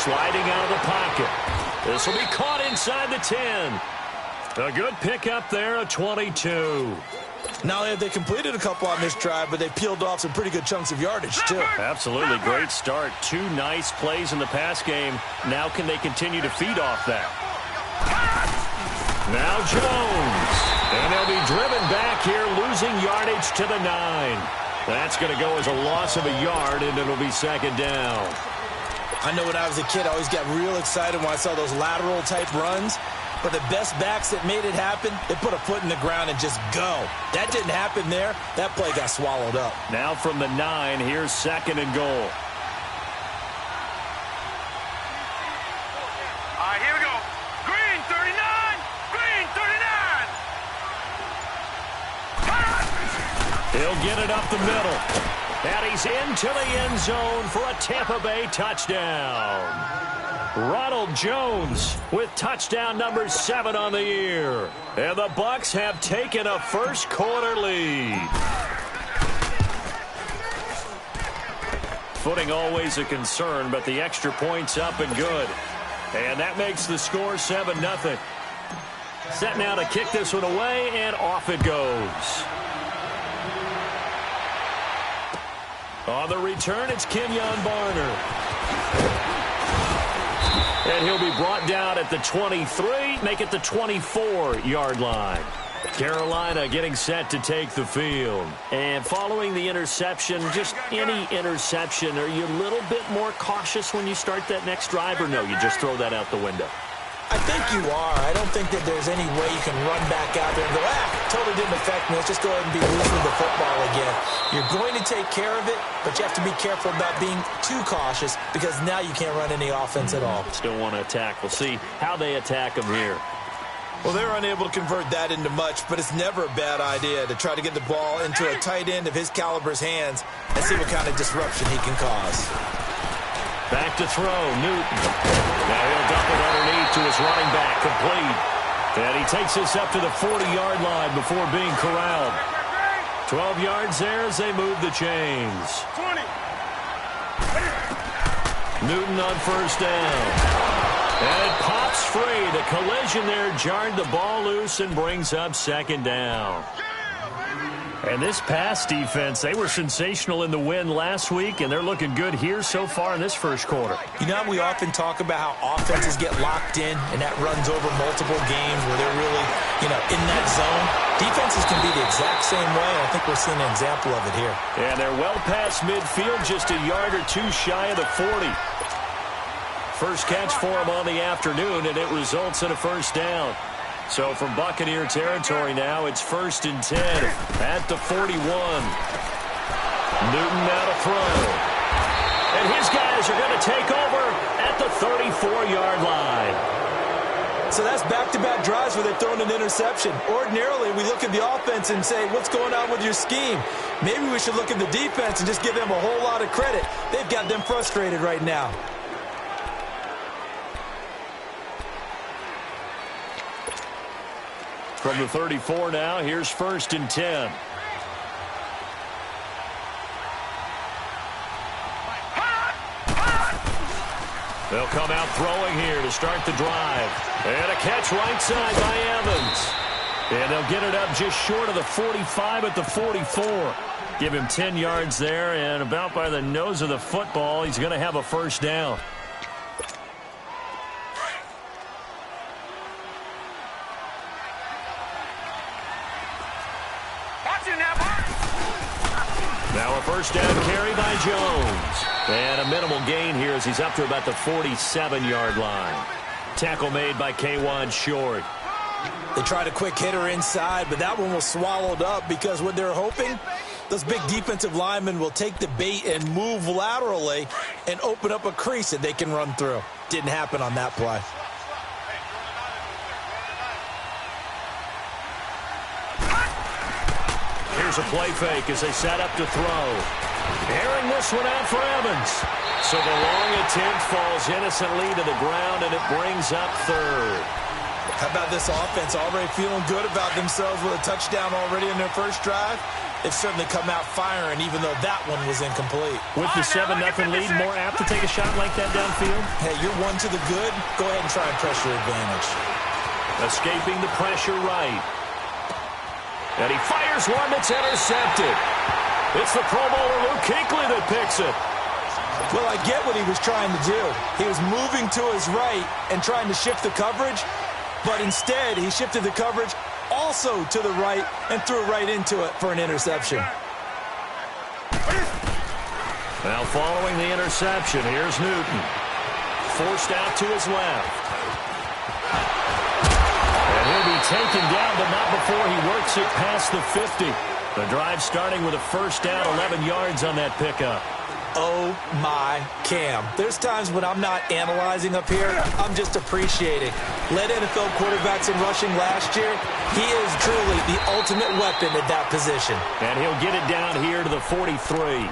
sliding out of the pocket. This will be caught inside the 10. A good pickup there, a 22. Not only have they completed a couple on this drive, but they peeled off some pretty good chunks of yardage, too. Absolutely great start. 2 nice plays in the pass game. Now can they continue to feed off that? Now Jones. And they'll be driven back here, losing yardage to the 9. That's going to go as a loss of a yard, and it'll be second down. I know when I was a kid, I always got real excited when I saw those lateral-type runs. But the best backs that made it happen, they put a foot in the ground and just go. That didn't happen there. That play got swallowed up. Now from the 9, here's second and goal. All right, here we go. Green 39. Green 39. He'll get it up the middle. And he's into the end zone for a Tampa Bay touchdown. Ronald Jones with touchdown number 7 on the year. And the Bucs have taken a first-quarter lead. Footing always a concern, but the extra point's up and good. And that makes the score 7-0. Set now to kick this one away, and off it goes. On the return, it's Kenyon Barner. And he'll be brought down at the 23, make it the 24-yard line. Carolina getting set to take the field. And following the interception, just any interception, are you a little bit more cautious when you start that next drive, or no, you just throw that out the window? I think you are. I don't think that there's any way you can run back out there and go, totally didn't affect me. Let's just go ahead and be loose with the football again. You're going to take care of it, but you have to be careful about being too cautious because now you can't run any offense at all. Still want to attack. We'll see how they attack them here. Well, they're unable to convert that into much, but it's never a bad idea to try to get the ball into a tight end of his caliber's hands and see what kind of disruption he can cause. Back to throw, Newton. Now he'll dump it underneath to his running back, complete. And he takes this up to the 40-yard line before being corralled. 12 yards there as they move the chains. 20. Newton on first down. And it pops free. The collision there jarred the ball loose and brings up second down. And this pass defense, they were sensational in the win last week, and they're looking good here so far in this first quarter. You know, we often talk about how offenses get locked in, and that runs over multiple games where they're really, in that zone. Defenses can be the exact same way, and I think we're seeing an example of it here. And they're well past midfield, just a yard or two shy of the 40. First catch for them on the afternoon, and it results in a first down. So from Buccaneer territory now, it's 1st and 10 at the 41. Newton now to throw. And his guys are going to take over at the 34-yard line. So that's back-to-back drives where they're throwing an interception. Ordinarily, we look at the offense and say, what's going on with your scheme? Maybe we should look at the defense and just give them a whole lot of credit. They've got them frustrated right now. From the 34 now, here's 1st and 10. They'll come out throwing here to start the drive. And a catch right side by Evans. And they'll get it up just short of the 45 at the 44. Give him 10 yards there, and about by the nose of the football, he's going to have a first down. Now a first down carry by Jones. And a minimal gain here as he's up to about the 47-yard line. Tackle made by K'Wan Short. They tried a quick hitter inside, but that one was swallowed up because what they're hoping, those big defensive linemen will take the bait and move laterally and open up a crease that they can run through. Didn't happen on that play. Here's a play fake as they set up to throw. Airing this one out for Evans. So the long attempt falls innocently to the ground, and it brings up 3rd. How about this offense already feeling good about themselves with a touchdown already in their first drive? They've certainly come out firing, even though that one was incomplete. With the 7-0 lead, more apt to take a shot like that downfield? Hey, you're one to the good. Go ahead and try and press your advantage. Escaping the pressure right. And he fires one that's intercepted. It's the Pro Bowler Luke Kuechly that picks it. Well, I get what he was trying to do. He was moving to his right and trying to shift the coverage, but instead he shifted the coverage also to the right and threw right into it for an interception. Now following the interception, here's Newton. Forced out to his left. And he'll be taken down, but not before he works it past the 50. The drive starting with a first down, 11 yards on that pickup. Oh, my Cam. There's times when I'm not analyzing up here. I'm just appreciating. Led NFL quarterbacks in rushing last year. He is truly the ultimate weapon at that position. And he'll get it down here to the 43.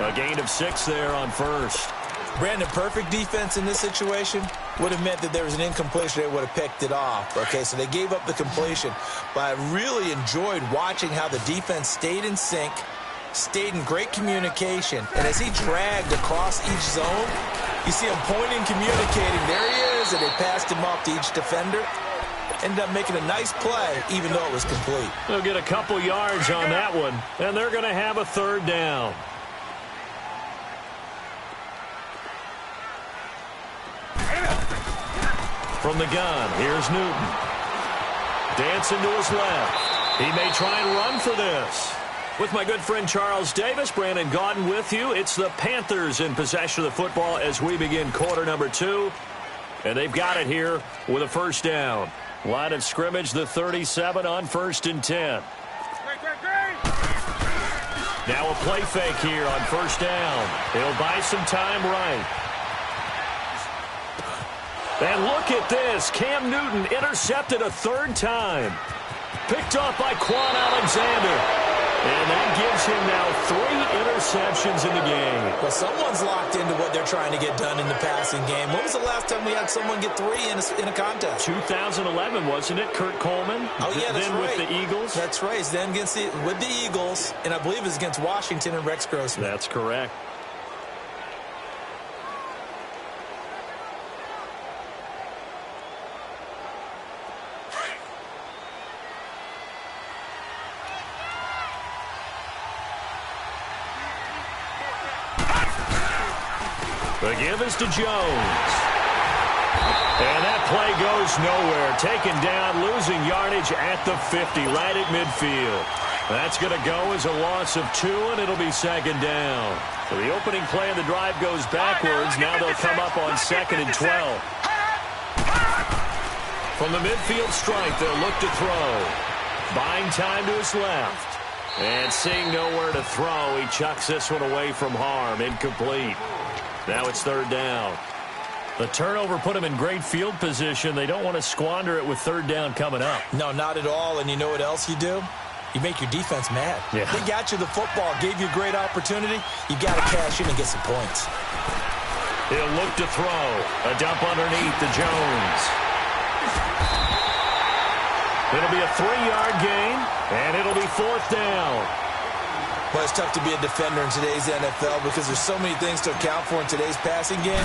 A gain of 6 there on first. Brandon, perfect defense in this situation would have meant that there was an incompletion. They would have picked it off. Okay, so they gave up the completion. But I really enjoyed watching how the defense stayed in sync, stayed in great communication, and as he dragged across each zone, you see him pointing, communicating. There he is, and they passed him off to each defender. Ended up making a nice play, even though it was complete. They'll get a couple yards on that one, and they're going to have a third down. From the gun, here's Newton. Dancing to his left. He may try and run for this. With my good friend Charles Davis, Brandon Gaudin with you. It's the Panthers in possession of the football as we begin quarter number 2. And they've got it here with a first down. Line of scrimmage, the 37 on 1st and 10. Now a play fake here on first down. He'll buy some time right. And look at this. Cam Newton intercepted a 3rd time. Picked off by Quan Alexander. And that gives him now 3 interceptions in the game. Well, someone's locked into what they're trying to get done in the passing game. When was the last time we had someone get 3 in a contest? 2011, wasn't it? Kurt Coleman. Oh, yeah, that's then right. With the Eagles. That's right. It's then with the Eagles, and I believe it's against Washington and Rex Grossman. That's correct. The give is to Jones. And that play goes nowhere. Taken down, losing yardage at the 50, right at midfield. That's going to go as a loss of 2, and it'll be 2nd down. So the opening play of the drive goes backwards. Now they'll come up on 2nd and 12. From the midfield stripe, they'll look to throw. Buying time to his left. And seeing nowhere to throw, he chucks this one away from harm. Incomplete. Now it's 3rd down. The turnover put him in great field position. They don't want to squander it with 3rd down coming up. No, not at all. And you know what else you do? You make your defense mad. Yeah. They got you the football, gave you a great opportunity. You got to cash in and get some points. He'll look to throw. A dump underneath to Jones. It'll be a 3-yard gain, and it'll be 4th down. Well, it's tough to be a defender in today's NFL because there's so many things to account for in today's passing game,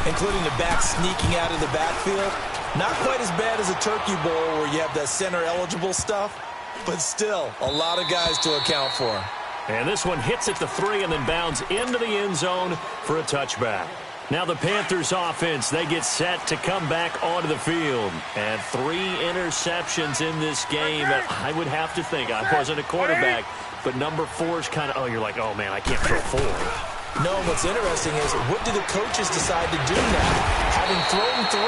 including the back sneaking out of the backfield. Not quite as bad as a turkey bowl where you have that center-eligible stuff, but still a lot of guys to account for. And this one hits at the 3 and then bounds into the end zone for a touchback. Now the Panthers offense, they get set to come back onto the field. And 3 interceptions in this game. I would have to think, I wasn't a quarterback, but number 4 is kind of, oh, you're like, oh, man, I can't throw 4. No, what's interesting is what do the coaches decide to do now? Having thrown 3,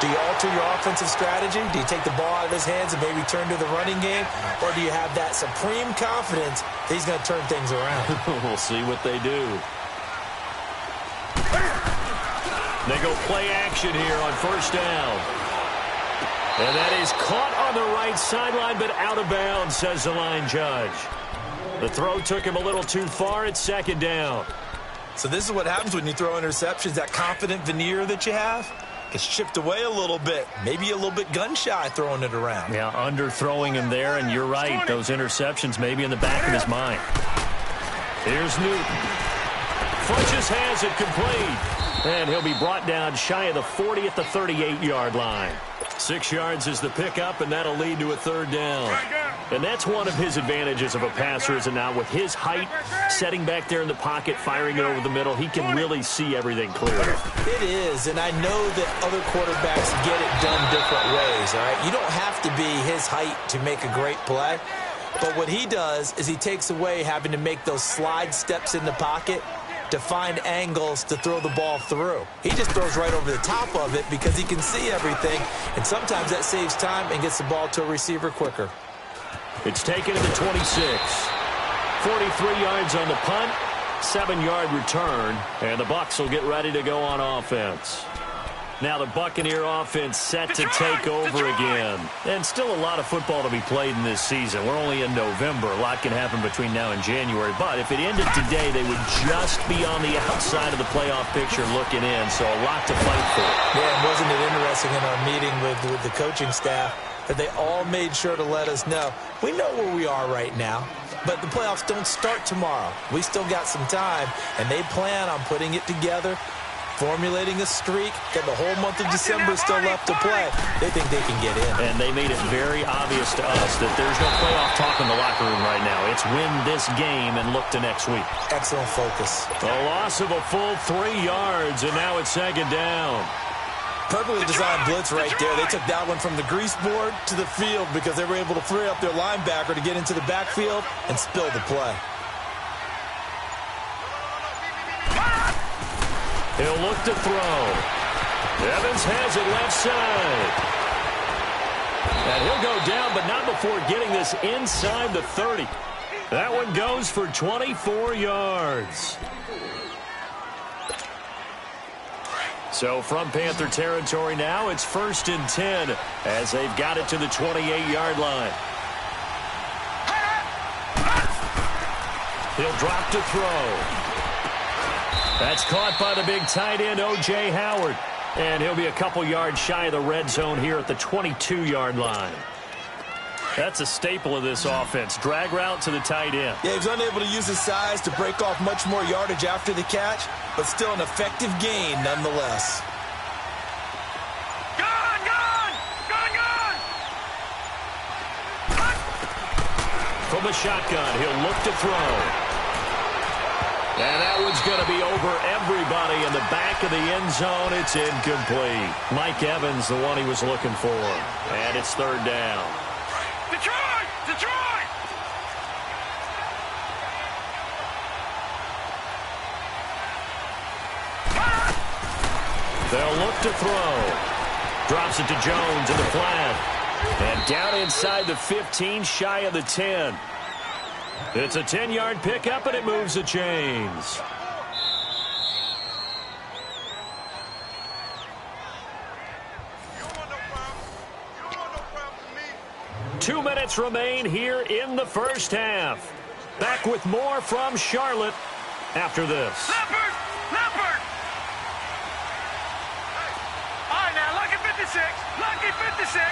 do you alter your offensive strategy? Do you take the ball out of his hands and maybe turn to the running game? Or do you have that supreme confidence that he's going to turn things around? We'll see what they do. They go play action here on first down. And that is caught on the right sideline, but out of bounds, says the line judge. The throw took him a little too far. It's 2nd down. So this is what happens when you throw interceptions, that confident veneer that you have. Gets chipped away a little bit. Maybe a little bit gun-shy throwing it around. Yeah, underthrowing him there, and you're right. Those interceptions may be in the back of his mind. Here's Newton. Funches has it complete. And he'll be brought down shy of the 40 at the 38-yard line. 6 yards is the pickup, and that'll lead to a third down. And that's one of his advantages of a passer, is it not? With his height, setting back there in the pocket, firing it over the middle, he can really see everything clearly. It is, and I know that other quarterbacks get it done different ways, all right? You don't have to be his height to make a great play. But what he does is he takes away having to make those slide steps in the pocket to find angles to throw the ball through. He just throws right over the top of it because he can see everything, and sometimes that saves time and gets the ball to a receiver quicker. It's taken to the 26. 43 yards on the punt, 7-yard return, and the Bucs will get ready to go on offense. Now the Buccaneer offense set to take over again. And still a lot of football to be played in this season. We're only in November. A lot can happen between now and January. But if it ended today, they would just be on the outside of the playoff picture looking in. So a lot to fight for. Yeah, and wasn't it interesting in our meeting with the coaching staff that they all made sure to let us know, we know where we are right now, but the playoffs don't start tomorrow. We still got some time, and they plan on putting it together, formulating a streak, got the whole month of December still left to play. They think they can get in. And they made it very obvious to us that there's no playoff talk in the locker room right now. It's win this game and look to next week. Excellent focus. A loss of a full 3 yards, and now it's second down. Perfectly designed blitz right there. They took that one from the grease board to the field because they were able to free up their linebacker to get into the backfield and spill the play. He'll look to throw. Evans has it left side. And he'll go down, but not before getting this inside the 30. That one goes for 24 yards. So from Panther territory now, it's 1st and 10 as they've got it to the 28-yard line. He'll drop to throw. That's caught by the big tight end, O.J. Howard. And he'll be a couple yards shy of the red zone here at the 22-yard line. That's a staple of this offense. Drag route to the tight end. Yeah, he was unable to use his size to break off much more yardage after the catch, but still an effective gain nonetheless. Gone, gone! Gone, gone! From the shotgun, he'll look to throw. And that one's going to be over everybody in the back of the end zone. It's incomplete. Mike Evans, the one he was looking for. And it's third down. Detroit! Detroit! They'll look to throw. Drops it to Jones in the flat. And down inside the 15, shy of the 10. It's a 10-yard pickup, and it moves the chains. You don't want no problem. You don't want no problem with me. 2 minutes remain here in the first half. Back with more from Charlotte after this. Leopard! Leopard! All right, now, lucky 56. Lucky 56.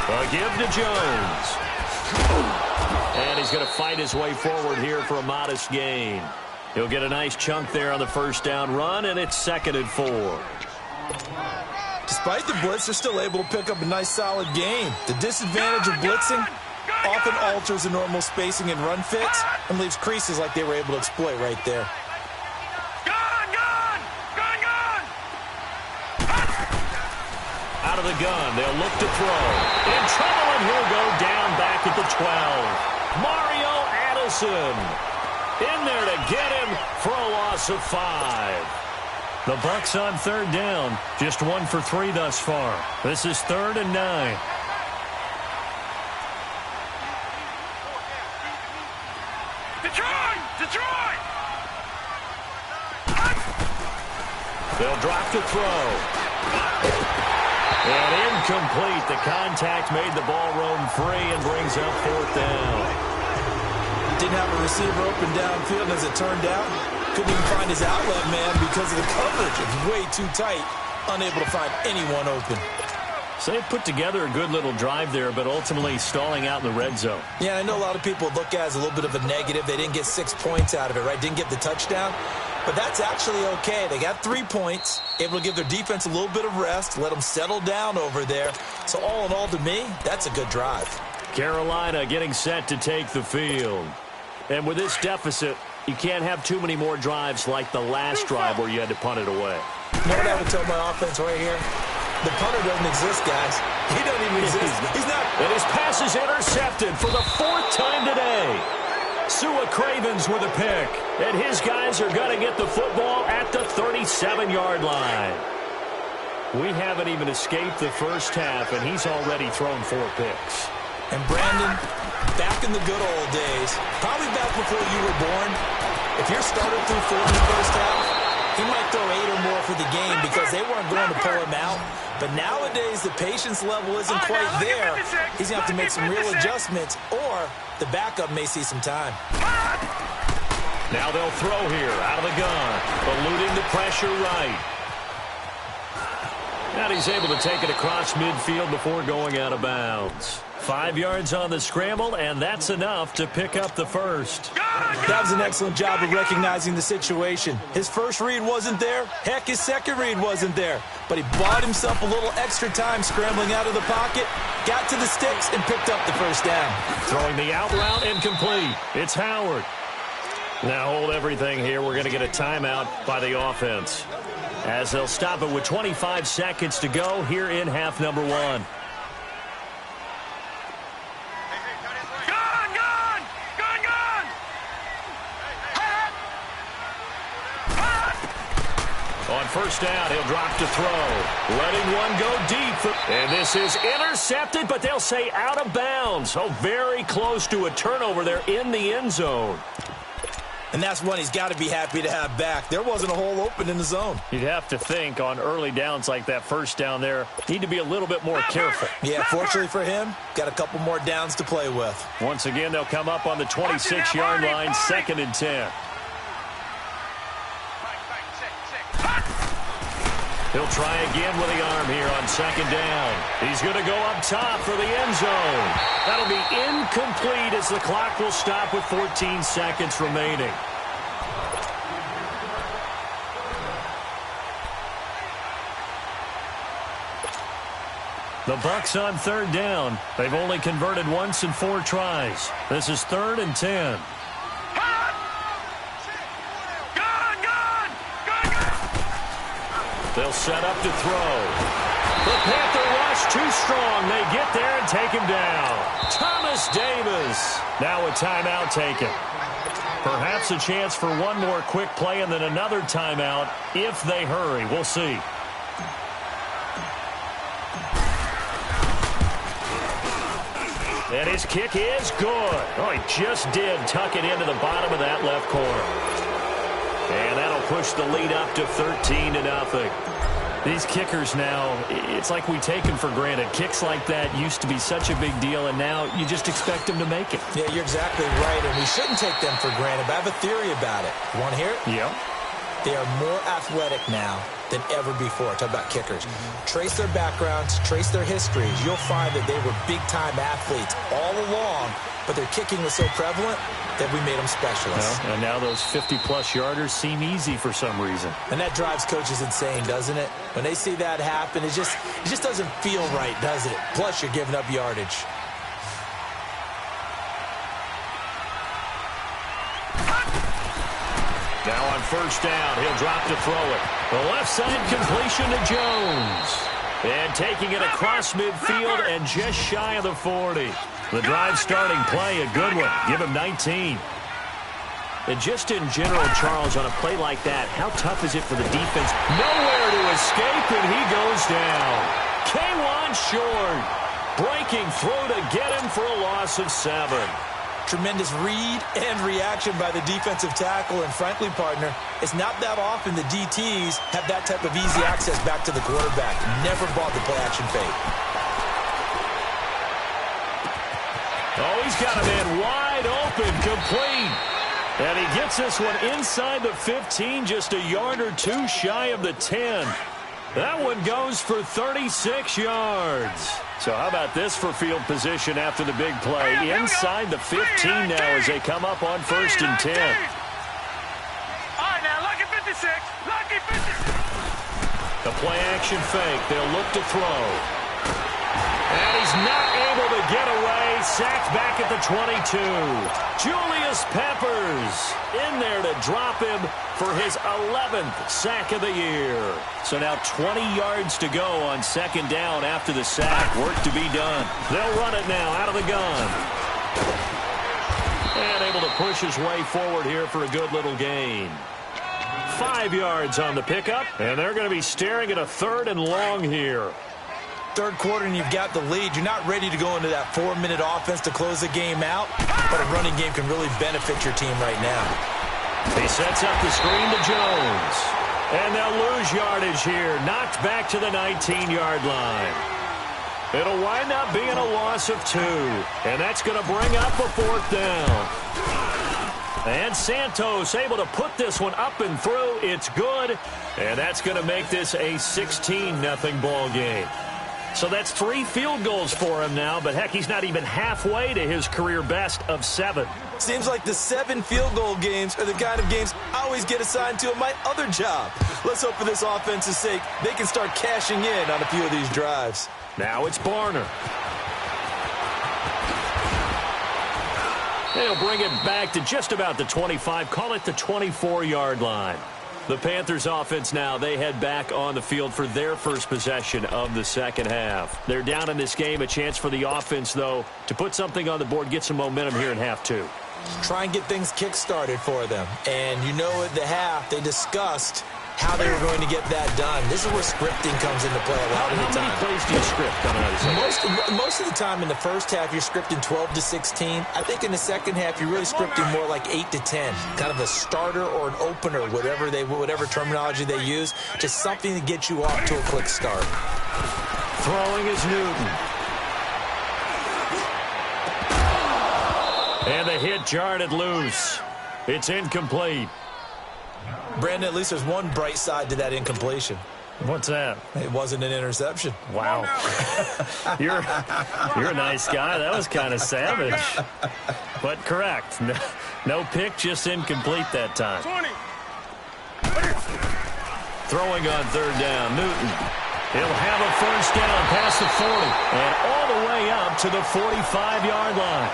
A give to Jones. And he's going to fight his way forward here for a modest gain. He'll get a nice chunk there on the first down run, and it's 2nd and 4. Despite the blitz, they're still able to pick up a nice solid gain. The disadvantage of blitzing often alters the normal spacing and run fits and leaves creases like they were able to exploit right there. Gone, gone! Gone, gone! Out of the gun, they'll look to throw. In trouble, and he'll go down back at the 12. Mario Addison in there to get him for a loss of 5. The Bucs on third down, just 1 for 3 thus far. This is 3rd and 9. Detroit! Detroit! They'll drop to throw. And incomplete. The contact made the ball roam free and brings up 4th down. Didn't have a receiver open downfield, and as it turned out, couldn't even find his outlet man because of the coverage. It's way too tight, unable to find anyone open. So they put together a good little drive there, but ultimately stalling out in the red zone. Yeah, I know a lot of people look at it as a little bit of a negative. They didn't get 6 points out of it, right? Didn't get the touchdown. But that's actually okay. They got 3 points, able to give their defense a little bit of rest, let them settle down over there. So all in all, to me, that's a good drive. Carolina getting set to take the field. And with this deficit, you can't have too many more drives like the last drive where you had to punt it away. You know what I would tell my offense right here? The punter doesn't exist, guys. He doesn't even exist. He's not. And his pass is intercepted for the 4th time today. Sua Cravens with a pick. And his guys are going to get the football at the 37-yard line. We haven't even escaped the first half, and he's already thrown 4 picks. And Brandon, back in the good old days, probably back before you were born, if your starter threw 4 in the first half, he might throw 8 or more for the game because they weren't going to pull him out. But nowadays, the patience level isn't quite there. He's going to have to make some real adjustments, or the backup may see some time. Now they'll throw here out of the gun, eluding the pressure right. And he's able to take it across midfield before going out of bounds. 5 yards on the scramble, and that's enough to pick up the first. That was an excellent job of recognizing the situation. His first read wasn't there. Heck, his second read wasn't there. But he bought himself a little extra time scrambling out of the pocket, got to the sticks, and picked up the first down. Throwing the out route incomplete. It's Howard. Now hold everything here. We're going to get a timeout by the offense, as they'll stop it with 25 seconds to go here in half number 1. On first down, he'll drop to throw. Letting one go deep. And this is intercepted, but they'll say out of bounds. Oh, very close to a turnover there in the end zone. And that's one he's got to be happy to have back. There wasn't a hole open in the zone. You'd have to think on early downs like that first down there, need to be a little bit more careful. Yeah, fortunately for him, got a couple more downs to play with. Once again, they'll come up on the 26-yard line, 2nd and 10. He'll try again with the arm here on 2nd down. He's going to go up top for the end zone. That'll be incomplete as the clock will stop with 14 seconds remaining. The Bucs on 3rd down. They've only converted once in 4 tries. This is 3rd and 10. They'll set up to throw. The Panther rush too strong. They get there and take him down. Thomas Davis. Now a timeout taken. Perhaps a chance for one more quick play and then another timeout if they hurry. We'll see. And his kick is good. Oh, he just did tuck it into the bottom of that left corner. And that'll push the lead up to 13-0. These kickers now, it's like we take them for granted. Kicks like that used to be such a big deal, and now you just expect them to make it. Yeah, you're exactly right, and we shouldn't take them for granted, but I have a theory about it. You want to hear it? Yeah. They are more athletic now than ever before. Talk about kickers. Trace their backgrounds, trace their histories. You'll find that they were big-time athletes all along, but their kicking was so prevalent that we made them specialists. Well, and now those 50-plus yarders seem easy for some reason. And that drives coaches insane, doesn't it? When they see that happen, it just doesn't feel right, does it? Plus, you're giving up yardage. Now on first down, he'll drop to throw it. The left side completion to Jones. And taking it across midfield and just shy of the 40. The drive starting play, a good one. Give him 19. And just in general, Charles, on a play like that, how tough is it for the defense? Nowhere to escape, and he goes down. K1 short. Breaking through to get him for a loss of 7. Tremendous read and reaction by the defensive tackle, and frankly, partner, it's not that often the DTs have that type of easy access back to the quarterback. Never bought the play-action fake. Oh, he's got a man wide open, complete. And he gets this one inside the 15, just a yard or two shy of the 10. That one goes for 36 yards. So how about this for field position after the big play? Inside the 15 now as they come up on 1st and 10. All right, now, lucky 56. Lucky 56. The play action fake. They'll look to throw. And he's not able to get away. Sacked back at the 22. Julius Peppers in there to drop him for his 11th sack of the year. So now 20 yards to go on 2nd down after the sack. Work to be done. They'll run it now out of the gun. And able to push his way forward here for a good little gain. 5 yards on the pickup, and they're going to be staring at a 3rd and long here. Third quarter and you've got the lead. You're not ready to go into that 4-minute offense to close the game out, but a running game can really benefit your team right now. He sets up the screen to Jones. And they'll lose yardage here. Knocked back to the 19-yard line. It'll wind up being a loss of 2. And that's going to bring up a 4th down. And Santos able to put this one up and through. It's good. And that's going to make this a 16-0 ball game. So that's 3 field goals for him now, but heck, he's not even halfway to his career best of 7. Seems like the 7 field goal games are the kind of games I always get assigned to in my other job. Let's hope for this offense's sake they can start cashing in on a few of these drives. Now it's Barner. They'll bring it back to just about the 25, call it the 24-yard line. The Panthers offense now, they head back on the field for their first possession of the second half. They're down in this game, a chance for the offense, though, to put something on the board, get some momentum here in half 2. Try and get things kick-started for them. And you know at the half, they discussed how they were going to get that done. This is where scripting comes into play a lot of the time. How many plays do you script coming out of the second? Most of the time in the first half, you're scripting 12 to 16. I think in the second half, you're really scripting more like 8 to 10. Kind of a starter or an opener, whatever terminology they use. Just something to get you off to a quick start. Throwing is Newton. And the hit jarred it loose. It's incomplete. Brandon, at least there's one bright side to that incompletion. What's that? It wasn't an interception. Wow. You're a nice guy. That was kind of savage. But correct. No pick, just incomplete that time. 20. Throwing on 3rd down, Newton. He'll have a first down past the 40 and all the way up to the 45-yard line.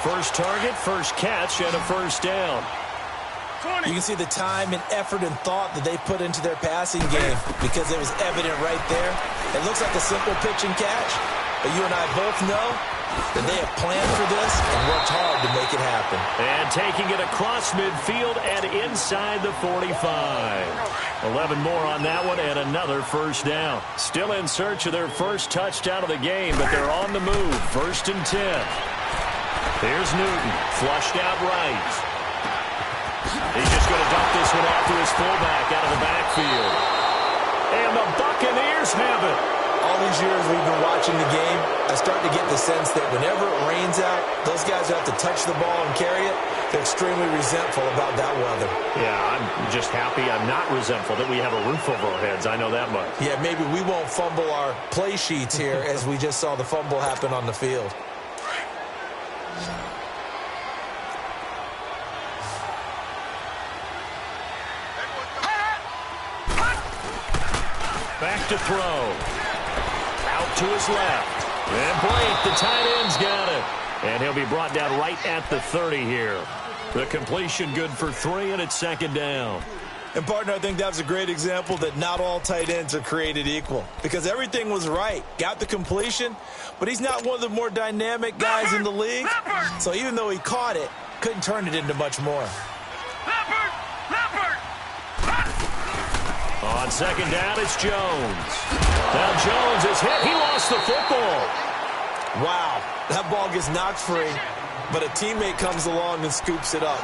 First target, first catch, and a first down. You can see the time and effort and thought that they put into their passing game because it was evident right there. It looks like a simple pitch and catch, but you and I both know that they have planned for this and worked hard to make it happen. And taking it across midfield and inside the 45. 11 more on that one and another first down. Still in search of their first touchdown of the game, but they're on the move. 1st and 10. Here's Newton, flushed out right. He's just going to dump this one off to his fullback out of the backfield. And the Buccaneers have it. All these years we've been watching the game, I start to get the sense that whenever it rains out, those guys who have to touch the ball and carry it, they're extremely resentful about that weather. Yeah, I'm just happy I'm not resentful that we have a roof over our heads. I know that much. Yeah, maybe we won't fumble our play sheets here as we just saw the fumble happen on the field. Back to throw. Out to his left. And Blake, the tight end's got it. And he'll be brought down right at the 30 here. The completion good for 3, and it's 2nd down. And, partner, I think that was a great example that not all tight ends are created equal. Because everything was right. Got the completion, but he's not one of the more dynamic guys in the league. So even though he caught it, couldn't turn it into much more. On 2nd down, it's Jones. Now Jones is hit. He lost the football. Wow, that ball gets knocked free, but a teammate comes along and scoops it up.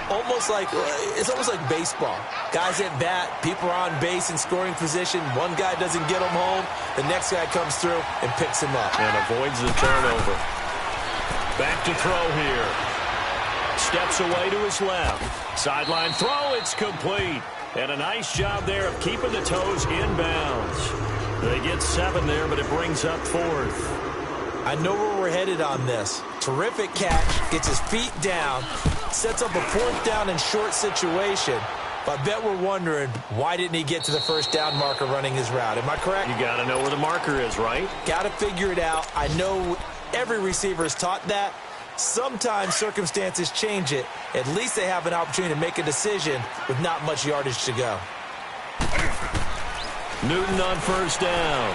It's almost like baseball. Guys at bat, people are on base in scoring position. One guy doesn't get him home. The next guy comes through and picks him up. And avoids the turnover. Back to throw here. steps away to his left. Sideline throw, it's complete. And a nice job there of keeping the toes in bounds. They get 7 there, but it brings up 4th. I know where we're headed on this. Terrific catch, gets his feet down, sets up a 4th down and short situation. But I bet we're wondering, why didn't he get to the first down marker running his route? Am I correct? You got to know where the marker is, right? Got to figure it out. I know every receiver is taught that. Sometimes circumstances change it. At least they have an opportunity to make a decision with not much yardage to go. Newton on first down.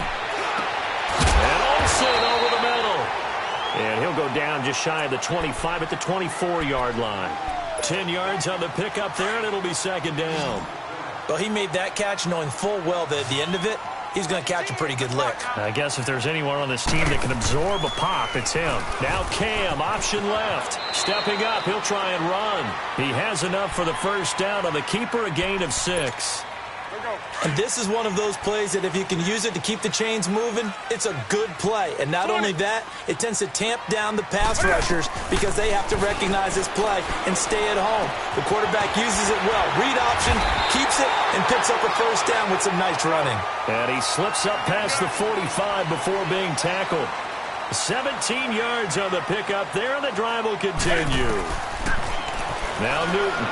And Olsen over the middle. And he'll go down just shy of the 25 at the 24-yard line. 10 yards on the pickup there, and it'll be second down. Well, he made that catch knowing full well that at the end of it, he's going to catch a pretty good lick. I guess if there's anyone on this team that can absorb a pop, it's him. Now Cam, option left. Stepping up, he'll try and run. He has enough for the first down on the keeper, a gain of 6. And this is one of those plays that if you can use it to keep the chains moving, it's a good play. And not only that, it tends to tamp down the pass rushers because they have to recognize this play and stay at home. The quarterback uses it well. Read option, keeps it, and picks up a first down with some nice running. And he slips up past the 45 before being tackled. 17 yards on the pickup there, and the drive will continue. Now Newton.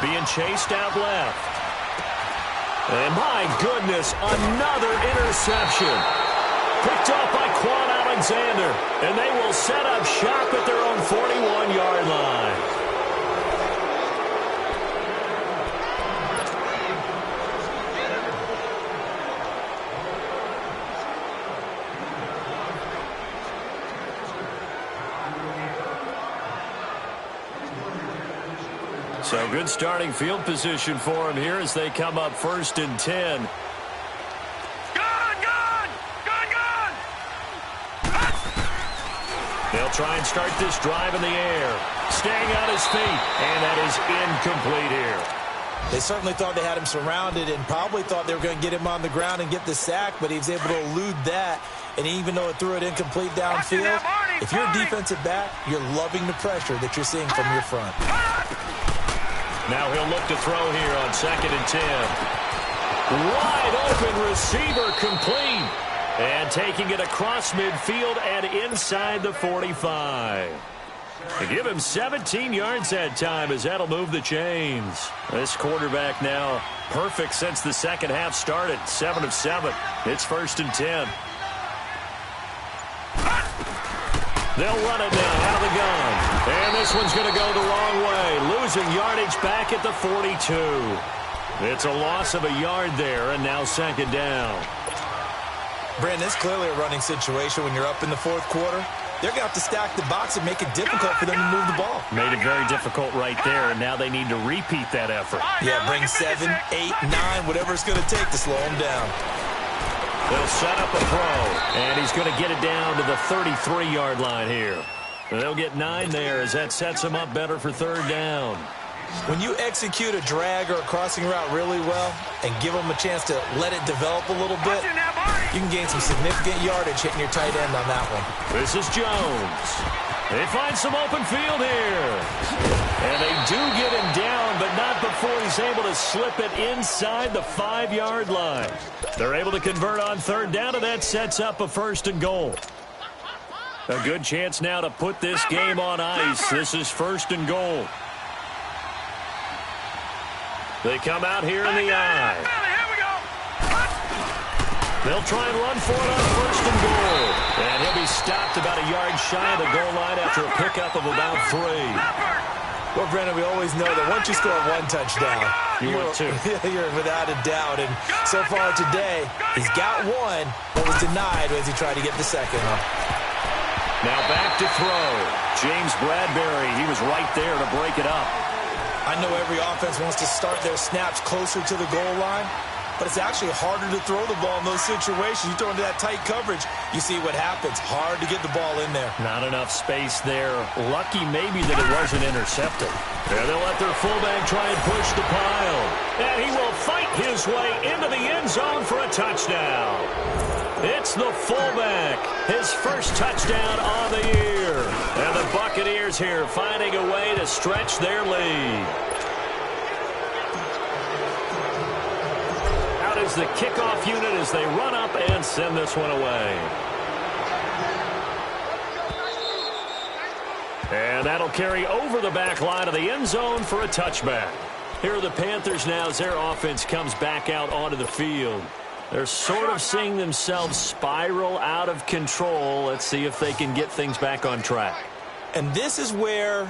Being chased out left. And my goodness, another interception. Picked off by Quan Alexander. And they will set up shop at their own 41-yard line. So good starting field position for him here as they come up 1st and 10. Gone! They'll try and start this drive in the air. Staying on his feet, and that is incomplete here. They certainly thought they had him surrounded and probably thought they were going to get him on the ground and get the sack, but he was able to elude that. And even though it threw it incomplete downfield, if you're a defensive back, you're loving the pressure that you're seeing from your front. Now he'll look to throw here on 2nd and 10. Wide open receiver complete. And taking it across midfield and inside the 45. They give him 17 yards that time as that'll move the chains. This quarterback now perfect since the second half started. 7 of 7. It's 1st and 10. They'll run it now out of the gun. And this one's going to go the wrong way. Losing yardage back at the 42. It's a loss of a yard there, and now 2nd down. Brandon, it's clearly a running situation when you're up in the 4th quarter. They're going to have to stack the box and make it difficult for them to move the ball. Made it very difficult right there, and now they need to repeat that effort. Yeah, bring 7, 8, 9, whatever it's going to take to slow them down. They'll set up a throw, and he's going to get it down to the 33-yard line here. And they'll get 9 there as that sets him up better for 3rd down. When you execute a drag or a crossing route really well and give them a chance to let it develop a little bit, you can gain some significant yardage hitting your tight end on that one. This is Jones. They find some open field here. And they do get him down, but not before he's able to slip it inside the 5-yard line. They're able to convert on 3rd down, and that sets up a 1st and goal. A good chance now to put this game on ice. This is 1st and goal. They come out here in the eye. They'll try and run for it on 1st and goal. And he'll be stopped about a yard shy of the goal line after a pickup of about 3. Well, Brandon, we always know that once you score 1 touchdown, you're without a doubt. And so far today, he's got 1, but was denied as he tried to get the 2nd one. Now back to throw. James Bradbury, he was right there to break it up. I know every offense wants to start their snaps closer to the goal line, but it's actually harder to throw the ball in those situations. You throw into that tight coverage, you see what happens. Hard to get the ball in there. Not enough space there. Lucky maybe that it wasn't intercepted. There they'll let their fullback try and push the pile. And he will fight his way into the end zone for a touchdown. It's the fullback, his first touchdown on the year. And the Buccaneers here finding a way to stretch their lead. Out is the kickoff unit as they run up and send this one away. And that'll carry over the back line of the end zone for a touchback. Here are the Panthers now as their offense comes back out onto the field. They're sort of seeing themselves spiral out of control. Let's see if they can get things back on track. And this is where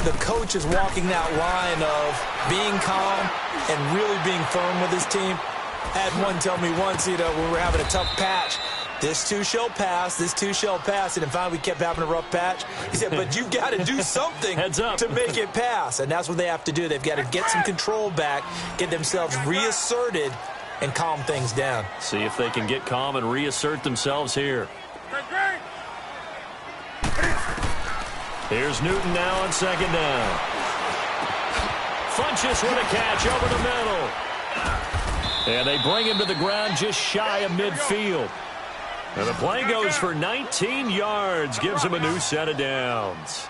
the coach is walking that line of being calm and really being firm with his team. Had one tell me once, when we were having a tough patch, this too shall pass, this too shall pass. And finally we kept having a rough patch. He said, but you've got to do something to make it pass. And that's what they have to do. They've got to get some control back, get themselves reasserted, and calm things down. See if they can get calm and reassert themselves here. Here's Newton now on second down. Funches with a catch over the middle. And they bring him to the ground just shy of midfield. And the play goes for 19 yards, gives him a new set of downs.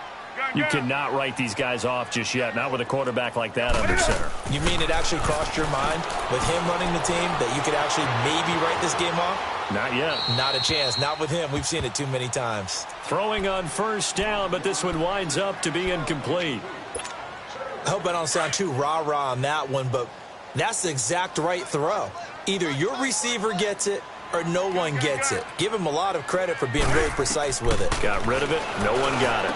You cannot write these guys off just yet, not with a quarterback like that under center. You mean it actually crossed your mind with him running the team that you could actually maybe write this game off? Not yet. Not a chance. Not with him. We've seen it too many times. Throwing on first down, but this one winds up to be incomplete. I hope I don't sound too rah-rah on that one, but that's the exact right throw. Either your receiver gets it or no one gets it. Give him a lot of credit for being really precise with it. Got rid of it. No one got it.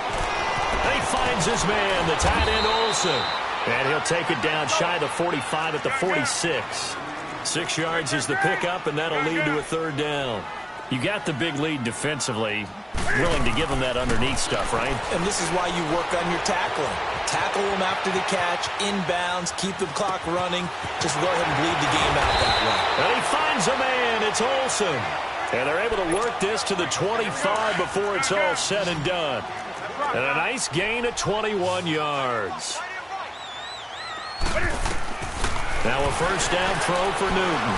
And he finds his man, the tight end Olsen. And he'll take it down shy of the 45 at the 46. 6 yards is the pickup, and that'll lead to a third down. You got the big lead defensively. Willing to give them that underneath stuff, right? And this is why you work on your tackling. Tackle them after the catch, inbounds, keep the clock running. Just go ahead and bleed the game out that way. And he finds a man. It's Olsen. And they're able to work this to the 25 before it's all said and done. And a nice gain of 21 yards. Now a first down throw for Newton.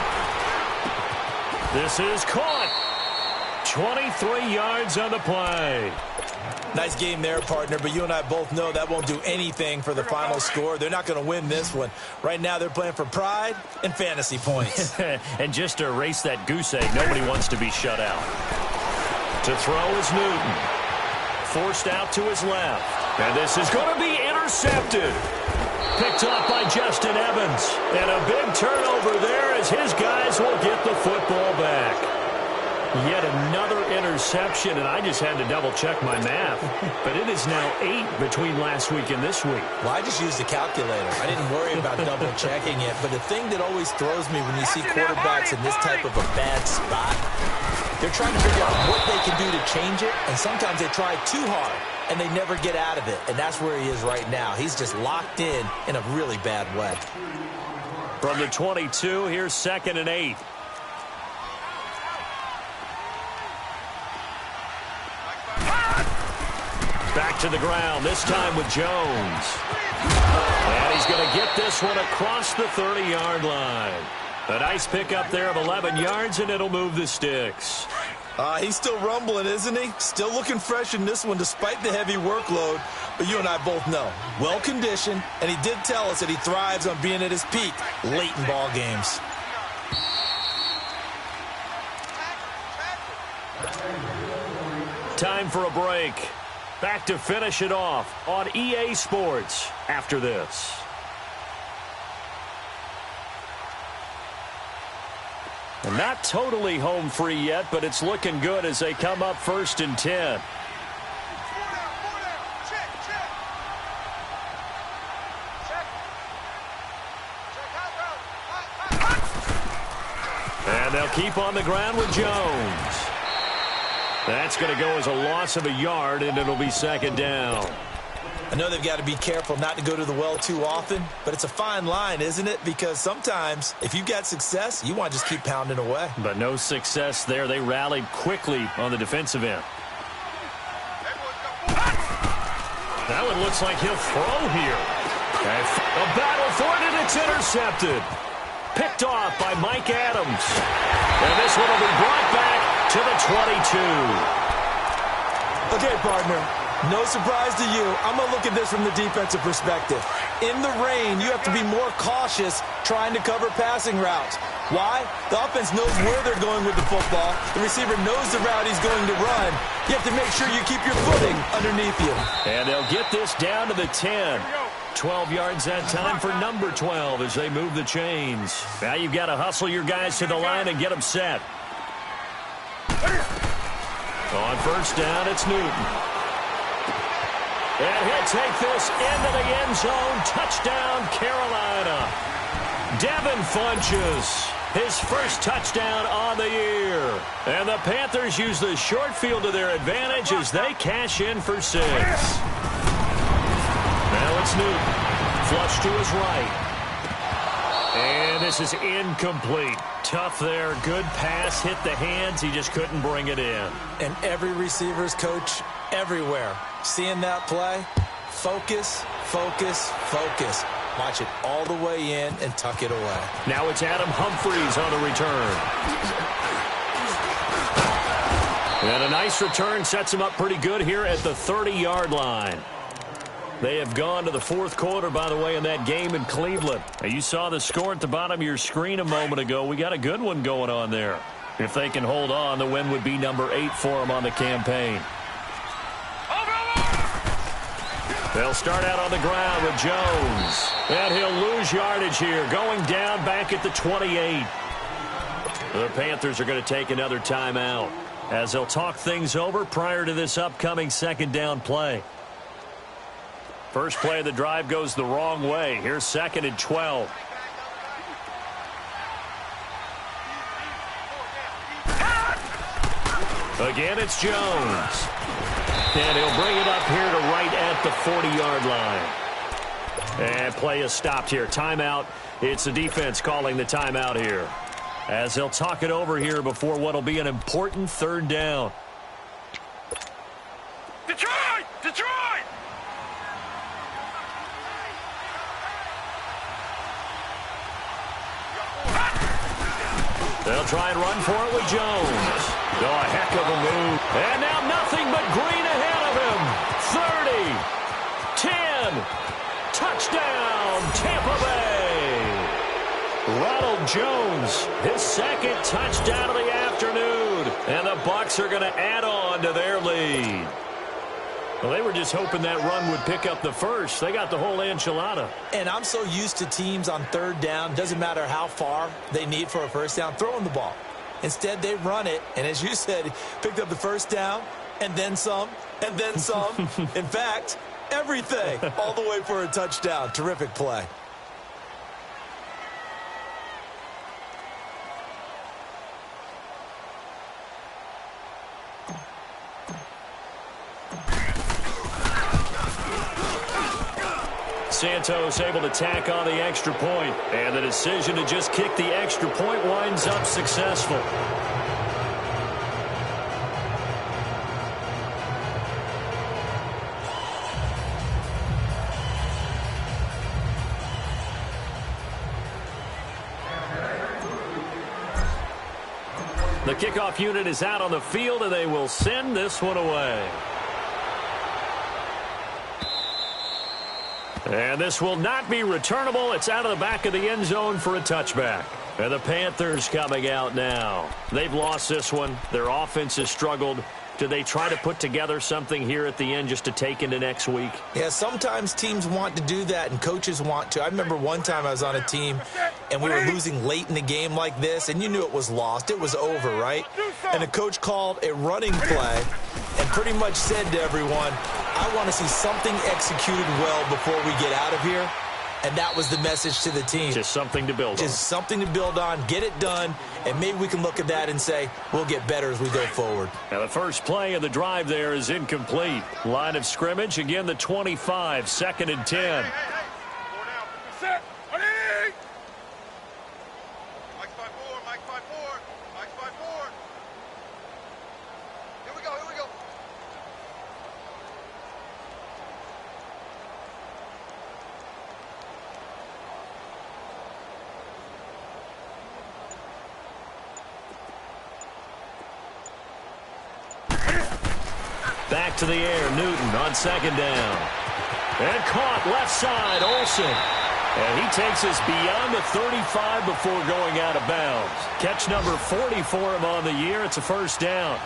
This is caught. 23 yards on the play. Nice game there, partner, but you and I both know that won't do anything for the final score. They're not going to win this one. Right now they're playing for pride and fantasy points. And just to erase that goose egg, nobody wants to be shut out. To throw is Newton. Forced out to his left. And this is going to be intercepted. Picked off by Justin Evans. And a big turnover there as his guys will get the football back. Yet another interception, and I just had to double-check my math. But it is now 8 between last week and this week. Well, I just used the calculator. I didn't worry about double-checking it. But the thing that always throws me when you see quarterbacks in this type of a bad spot, they're trying to figure out what they can do to change it, and sometimes they try too hard, and they never get out of it. And that's where he is right now. He's just locked in a really bad way. From the 22, here's 2nd and 8. Back to the ground, this time with Jones. And he's going to get this one across the 30-yard line. A nice pickup there of 11 yards, and it'll move the sticks. He's still rumbling, isn't he? Still looking fresh in this one despite the heavy workload. But you and I both know, well-conditioned, and he did tell us that he thrives on being at his peak late in ball games. Time for a break. Back to finish it off on EA Sports after this. And not totally home free yet, but it's looking good as they come up 1st and 10. And they'll keep on the ground with Jones. That's going to go as a loss of a yard, and it'll be 2nd down. I know they've got to be careful not to go to the well too often, but it's a fine line, isn't it? Because sometimes, if you've got success, you want to just keep pounding away. But no success there. They rallied quickly on the defensive end. That one looks like he'll throw here. A battle for it, and it's intercepted. Picked off by Mike Adams. And this one will be brought back to the 22. Okay, partner. No surprise to you. I'm going to look at this from the defensive perspective. In the rain, you have to be more cautious trying to cover passing routes. Why? The offense knows where they're going with the football. The receiver knows the route he's going to run. You have to make sure you keep your footing underneath you. And they'll get this down to the 10. 12 yards that time for number 12 as they move the chains. Now you've got to hustle your guys to the line and get them set. On first down, it's Newton. And he'll take this into the end zone. Touchdown, Carolina. Devin Funchess, his first touchdown on the year. And the Panthers use the short field to their advantage as they cash in for 6. Now it's Newton. Flush to his right. And this is incomplete. Tough there. Good pass. Hit the hands. He just couldn't bring it in. And every receiver's coach everywhere. Seeing that play, focus, focus, focus. Watch it all the way in and tuck it away. Now it's Adam Humphries on the return. And a nice return sets him up pretty good here at the 30-yard line. They have gone to the fourth quarter, by the way, in that game in Cleveland. Now, you saw the score at the bottom of your screen a moment ago. We got a good one going on there. If they can hold on, the win would be number 8 for them on the campaign. They'll start out on the ground with Jones. And he'll lose yardage here, going down back at the 28. The Panthers are going to take another timeout as they'll talk things over prior to this upcoming second down play. First play of the drive goes the wrong way. Here's 2nd and 12. Again, it's Jones. And he'll bring it up here to right at the 40-yard line. And play is stopped here. Timeout. It's the defense calling the timeout here, as they'll talk it over here before what will be an important third down. Detroit! Detroit! They'll try and run for it with Jones. Oh, a heck of a move. And now nothing but green ahead of him. 30, 10, touchdown, Tampa Bay. Ronald Jones, his 2nd touchdown of the afternoon. And the Bucs are going to add on to their lead. Well, they were just hoping that run would pick up the first. They got the whole enchilada. And I'm so used to teams on third down, doesn't matter how far they need for a first down, throwing the ball. Instead, they run it, and as you said, picked up the first down, and then some, and then some. In fact, everything, all the way for a touchdown. Terrific play. Santos able to tack on the extra point, and the decision to just kick the extra point winds up successful. The kickoff unit is out on the field, and they will send this one away. And this will not be returnable. It's out of the back of the end zone for a touchback. And the Panthers coming out now. They've lost this one. Their offense has struggled. Do they try to put together something here at the end just to take into next week? Yeah, sometimes teams want to do that and coaches want to. I remember one time I was on a team and we were losing late in the game like this, and you knew it was lost. It was over, right? And the coach called a running play and pretty much said to everyone, I want to see something executed well before we get out of here. And that was the message to the team. Just something to build on. Just something to build on, get it done, and maybe we can look at that and say, we'll get better as we go forward. Now the first play of the drive there is incomplete. Line of scrimmage, again the 25, 2nd and 10. Set. Ready? Mike's 5-4. Mike's 5-4. Mike's 5-4. Here we go. Here we go. Back to the air, Newton on second down. And caught left side, Olsen. And he takes us beyond the 35 before going out of bounds. Catch number 40 for him on the year. It's a first down.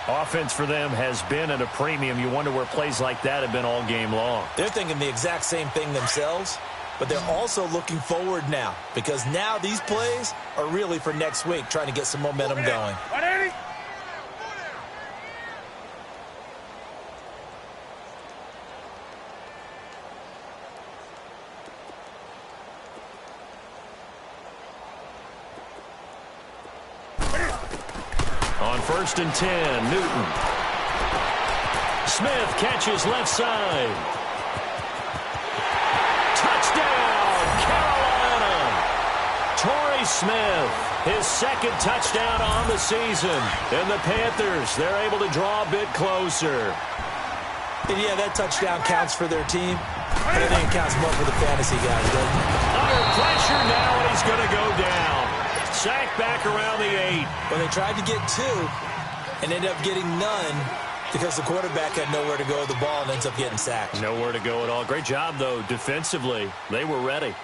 Offense for them has been at a premium. You wonder where plays like that have been all game long. They're thinking the exact same thing themselves, but they're also looking forward now because now these plays are really for next week, trying to get some momentum going. On 1st and 10, Newton. Smith catches left side. Touchdown, Carolina! Torrey Smith, his second touchdown on the season. And the Panthers, they're able to draw a bit closer. And yeah, that touchdown counts for their team, but I think it counts more for the fantasy guys, doesn't it? Under pressure now, and he's going to go down. Sacked back around the 8. Well, they tried to get 2 and ended up getting none because the quarterback had nowhere to go with the ball and ends up getting sacked. Nowhere to go at all. Great job, though, defensively. They were ready.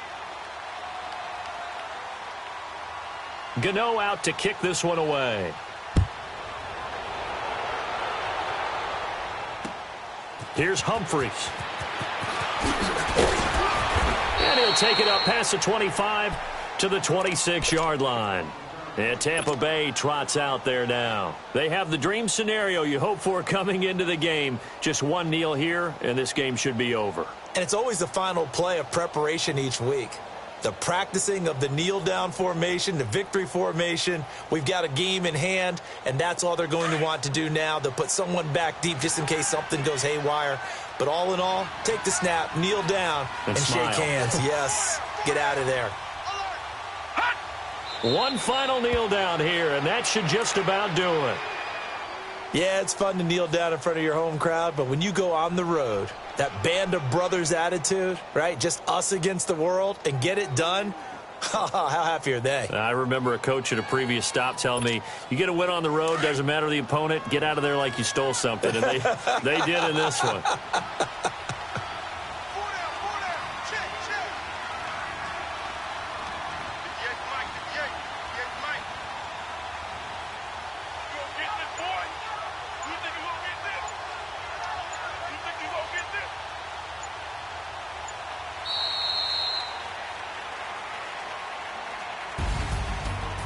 Gano out to kick this one away. Here's Humphreys. And he'll take it up past the 25 to the 26-yard line. And Tampa Bay trots out there now. They have the dream scenario you hope for coming into the game. Just one kneel here, and this game should be over. And it's always the final play of preparation each week. The practicing of the kneel-down formation, the victory formation. We've got a game in hand, and that's all they're going to want to do now. They'll put someone back deep just in case something goes haywire. But all in all, take the snap, kneel down, and shake hands. Yes, get out of there. One final kneel down here, and that should just about do it. Yeah, it's fun to kneel down in front of your home crowd, but when you go on the road, that band of brothers attitude, right, just us against the world, and get it done, how happy are they? I remember a coach at a previous stop telling me, you get a win on the road, doesn't matter the opponent, get out of there like you stole something, and they did in this one.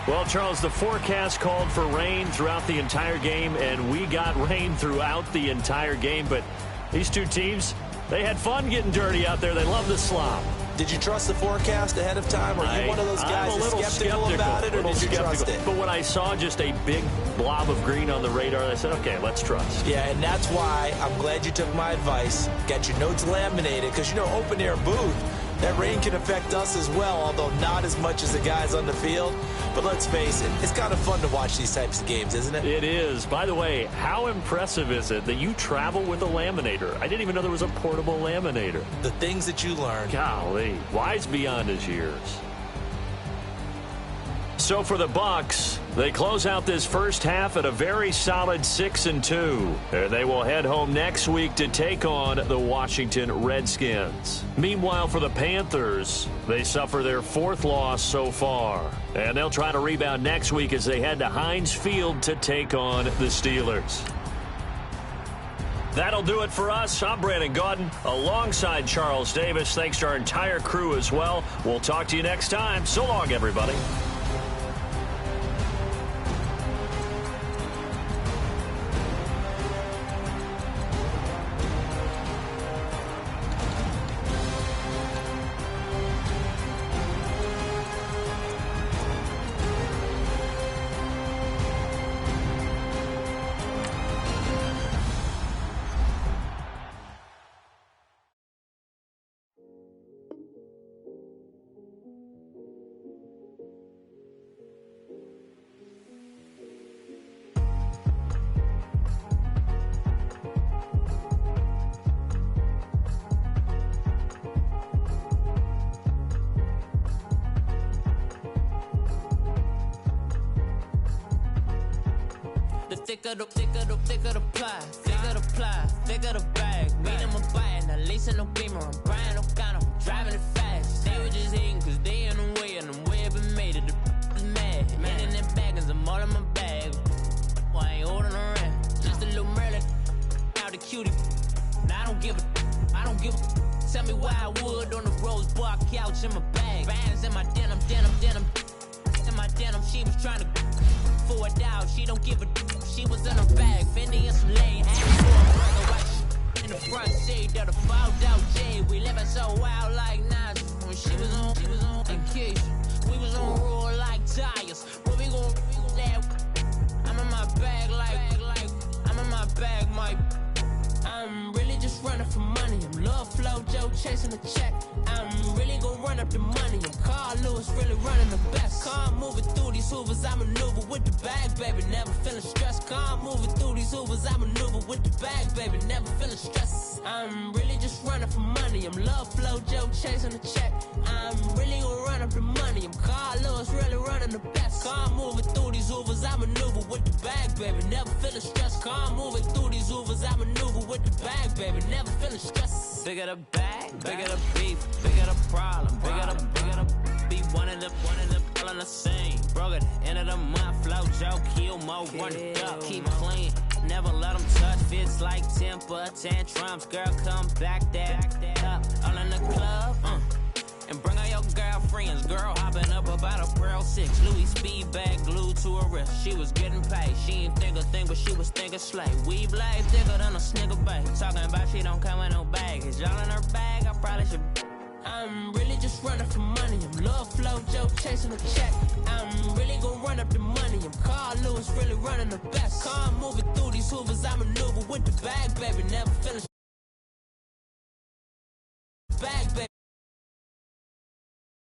Well, Charles, the forecast called for rain throughout the entire game, and we got rain throughout the entire game. But these two teams, they had fun getting dirty out there. They love the slop. Did you trust the forecast ahead of time? Or are you one of those guys that's skeptical about it, or did you trust it? But when I saw just a big blob of green on the radar, I said, okay, let's trust. Yeah, and that's why I'm glad you took my advice. Got your notes laminated, because, you know, open-air booth, that rain can affect us as well, although not as much as the guys on the field. But let's face it, it's kind of fun to watch these types of games, isn't it? It is. By the way, how impressive is it that you travel with a laminator? I didn't even know there was a portable laminator. The things that you learn. Golly, wise beyond his years. So for the Bucs, they close out this first half at a very solid 6-2. They will head home next week to take on the Washington Redskins. Meanwhile, for the Panthers, they suffer their 4th loss so far. And they'll try to rebound next week as they head to Heinz Field to take on the Steelers. That'll do it for us. I'm Brandon Gaudin alongside Charles Davis. Thanks to our entire crew as well. We'll talk to you next time. So long, everybody. thicker the pie, thicker the bag. Meet them a buying, at least in no beamer. I'm Brian O'Connor, driving it fast. They were just hating cause they in the way, and the way I've been made it. The is mad. Hitting them baggins, I'm all in my bag. Why I ain't holding around? Just a little Merlin, out the cutie. Now I don't give a. Tell me why I would on the rose bar couch in my bag. Bands in my denim. In my denim, she was trying to for it out. She don't give a. She was in her bag, Fendi and some lane. Had for a burger, white in the front seat of the fouled out J. We living so wild like Nas. When she was on vacation, we was on roll like tires. What we gon' laugh? I'm in my bag like I'm in my bag, Mike. I'm really just running for money. I'm Love Flow Joe chasing the check. I'm really gonna run up the money. I'm Carl Lewis, really running the best. Car moving through these Hoovers, I maneuver with the bag, baby. Never feeling stressed. Car moving through these Hoovers, I maneuver with the bag, baby. Never feeling stressed. I'm really just running for money. I'm Love Flow Joe chasing the check. I'm really gonna run up the money. I'm Carl Lewis, really running the best. Car moving through these Hoovers, I maneuver with the bag, baby. Never feeling stressed. Car moving through these Hoovers, I maneuver with the bag, baby. Never feeling stressed. Bigger the bag, bigger the beef, bigger the problem, bigger the be one of the all in the same. Broke at the end of the month, flow Joe, kill mo, run it up, keep clean. Never let them touch, fits like temper tantrums. Girl, come back that up, all in the club, and bring all your girlfriends. Girl hopping up about a Pearl 6 Louis speed bag glued to her wrist. She was getting paid. She ain't think a thing, but she was thinking slay. Weave blade thicker than a snigger bag. Talking about she don't come with no baggage. Y'all in her bag, I probably should. I'm really just running for money. I'm Love Flow Joe chasing the check. I'm really gonna run up the money. I'm Carl Lewis, really running the best. Car moving through these Hoovers, I maneuver with the bag, baby. Never feeling